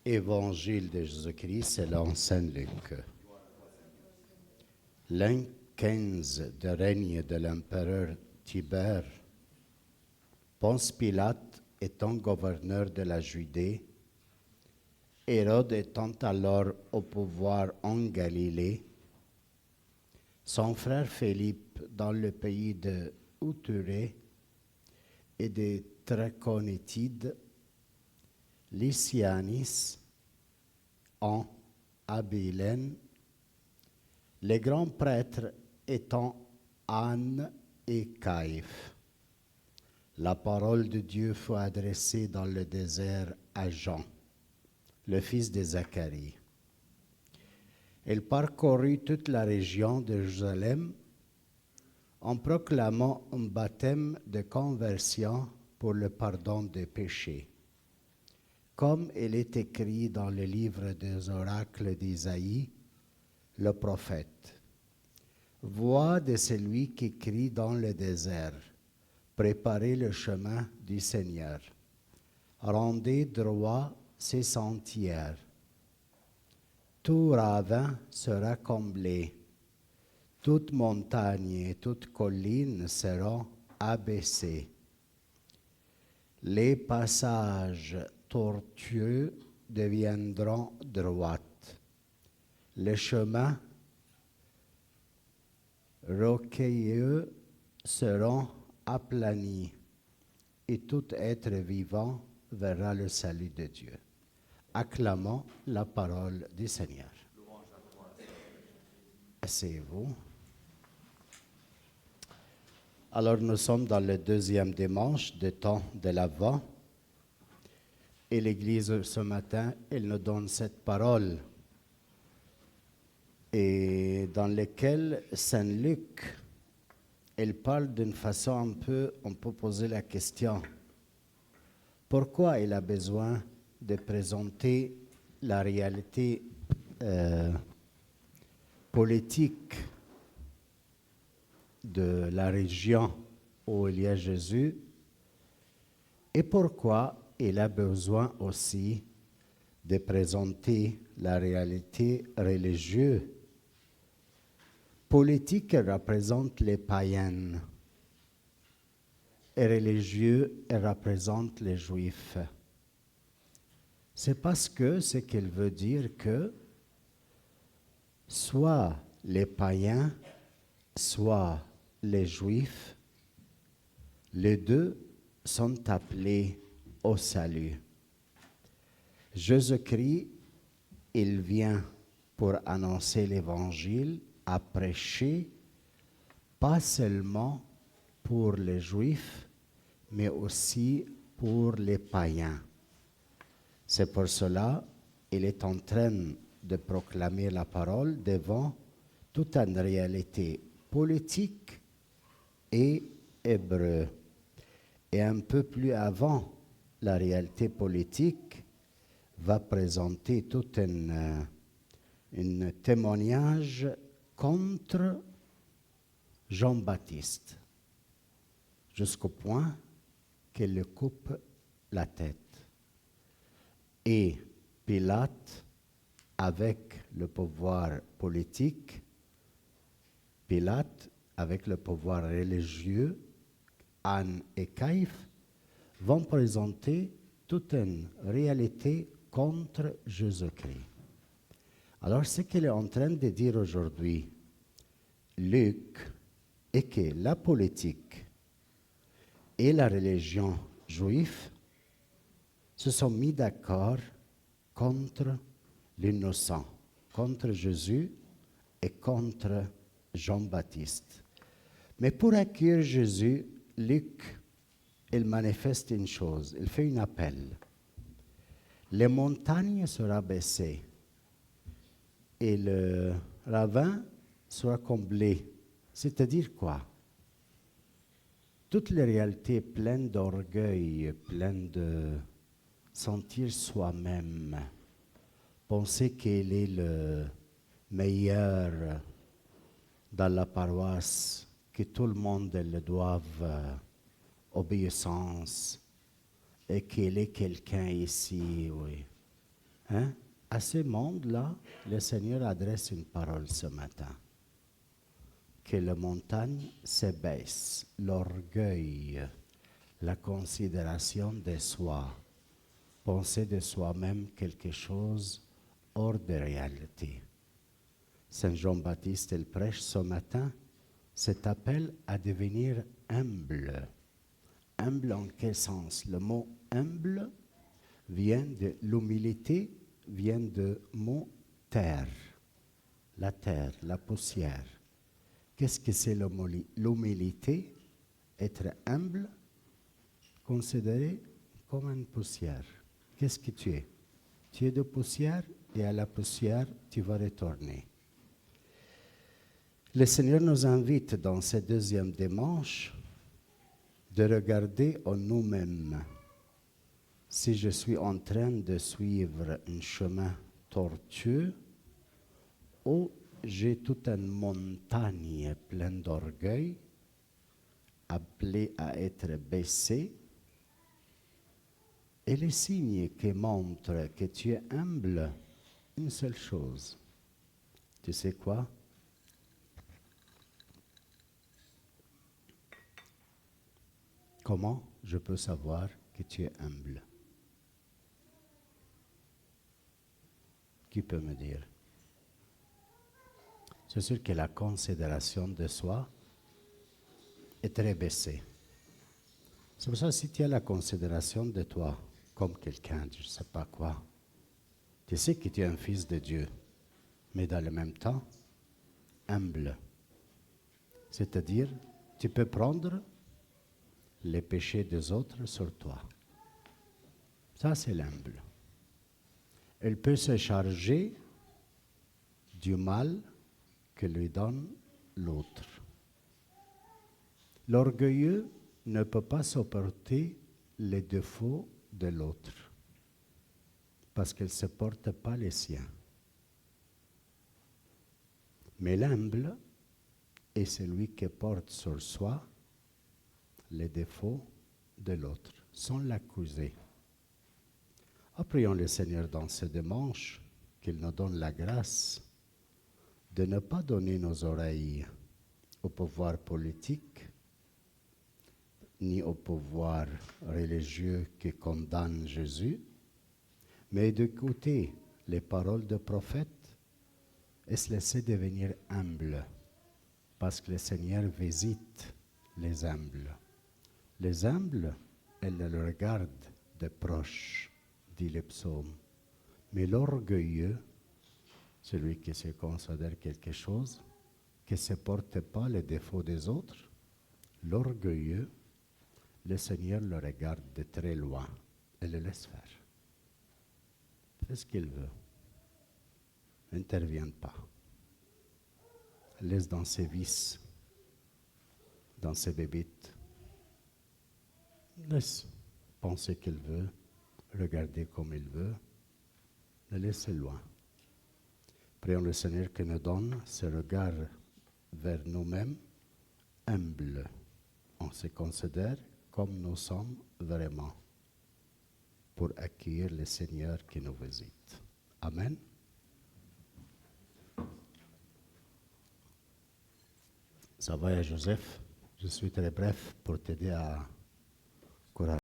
Évangile de Jésus-Christ selon Saint Luc. L'an 15 de règne de l'empereur Tibère, Ponce Pilate étant gouverneur de la Judée, Hérode étant alors au pouvoir en Galilée, son frère Philippe dans le pays de Outurée et des Trachonitides, Lysianis en Abilène, les grands prêtres étant Anne et Caïphe. La parole de Dieu fut adressée dans le désert à Jean, le fils de Zacharie. Il parcourut toute la région de Jérusalem en proclamant un baptême de conversion pour le pardon des péchés. Comme il est écrit dans le livre des oracles d'Isaïe, le prophète. Voix de celui qui crie dans le désert, préparez le chemin du Seigneur, rendez droit ses sentiers. Tout ravin sera comblé, toute montagne et toute colline seront abaissées. Les passages tortueux deviendront droits. Les chemins rocailleux seront aplanis et tout être vivant verra le salut de Dieu. Acclamons la parole du Seigneur. Asseyez-vous. Alors nous sommes dans le deuxième dimanche du temps de l'Avent et l'Église ce matin, elle nous donne cette parole et dans laquelle Saint Luc, elle parle d'une façon on peut poser la question, pourquoi il a besoin de présenter la réalité politique de la région où il y a Jésus et pourquoi il a besoin aussi de présenter la réalité religieuse. Politique représente les païens et religieux représente les juifs. C'est parce que ce qu'il veut dire que soit les païens, soit les juifs, les deux sont appelés au salut. Jésus-Christ, il vient pour annoncer l'Évangile, à prêcher, pas seulement pour les Juifs, mais aussi pour les païens. C'est pour cela qu'il est en train de proclamer la parole devant toute une réalité politique et hébreu. Et un peu plus avant, la réalité politique va présenter tout un témoignage contre Jean-Baptiste, jusqu'au point qu'il le coupe la tête. Et Pilate, avec le pouvoir politique, Pilate, avec le pouvoir religieux, Anne et Caïphe, vont présenter toute une réalité contre Jésus-Christ. Alors, ce qu'il est en train de dire aujourd'hui, Luc, est que la politique et la religion juive se sont mis d'accord contre l'innocent, contre Jésus et contre Jean-Baptiste. Mais pour accueillir Jésus, Luc, il manifeste une chose, il fait un appel. Les montagnes seront baissées et le ravin sera comblé. C'est-à-dire quoi? Toutes les réalités pleines d'orgueil, pleines de sentir soi-même, penser qu'il est le meilleur dans la paroisse, que tout le monde le doive obéissance et qu'il est quelqu'un ici, oui. Hein? À ce monde-là, le Seigneur adresse une parole ce matin. Que la montagne s'abaisse, l'orgueil, la considération de soi, penser de soi-même quelque chose hors de réalité. Saint Jean-Baptiste, il prêche ce matin cet appel à devenir humble. Humble en quel sens? Le mot humble vient de l'humilité, vient de mot terre. La terre, la poussière. Qu'est-ce que c'est l'humilité? Être humble, considéré comme une poussière. Qu'est-ce que tu es? Tu es de poussière et à la poussière, tu vas retourner. Le Seigneur nous invite dans cette deuxième dimanche de regarder en nous-mêmes. Si je suis en train de suivre un chemin tortueux ou j'ai toute une montagne pleine d'orgueil, appelée à être baissée, et les signes qui montrent que tu es humble, une seule chose. Tu sais quoi? Comment je peux savoir que tu es humble? Qui peut me dire? C'est sûr que la considération de soi est très baissée. C'est pour ça que si tu as la considération de toi comme quelqu'un, je ne sais pas quoi, tu sais que tu es un fils de Dieu, mais dans le même temps, humble. C'est-à-dire, tu peux prendre les péchés des autres sur toi. Ça, c'est l'humble. Elle peut se charger du mal que lui donne l'autre. L'orgueilleux ne peut pas supporter les défauts de l'autre parce qu'il ne supporte pas les siens. Mais l'humble est celui qui porte sur soi les défauts de l'autre, sans l'accuser. Prions le Seigneur dans ce dimanche qu'il nous donne la grâce de ne pas donner nos oreilles au pouvoir politique, ni au pouvoir religieux qui condamne Jésus, mais d'écouter les paroles des prophètes et se laisser devenir humble, parce que le Seigneur visite les humbles. Les humbles, elle le regarde de proche, dit le psaume. Mais l'orgueilleux, celui qui se considère quelque chose, qui ne supporte pas les défauts des autres, l'orgueilleux, le Seigneur le regarde de très loin et le laisse faire. Fais ce qu'il veut. N'intervienne pas. Laisse dans ses vices, dans ses bébites. Laisse penser qu'il veut, regarder comme il veut. Le laisse loin. Prions le Seigneur qui nous donne ce regard vers nous-mêmes, humble. On se considère comme nous sommes vraiment pour accueillir le Seigneur qui nous visite. Amen. Ça va, Joseph? Je suis très bref pour t'aider à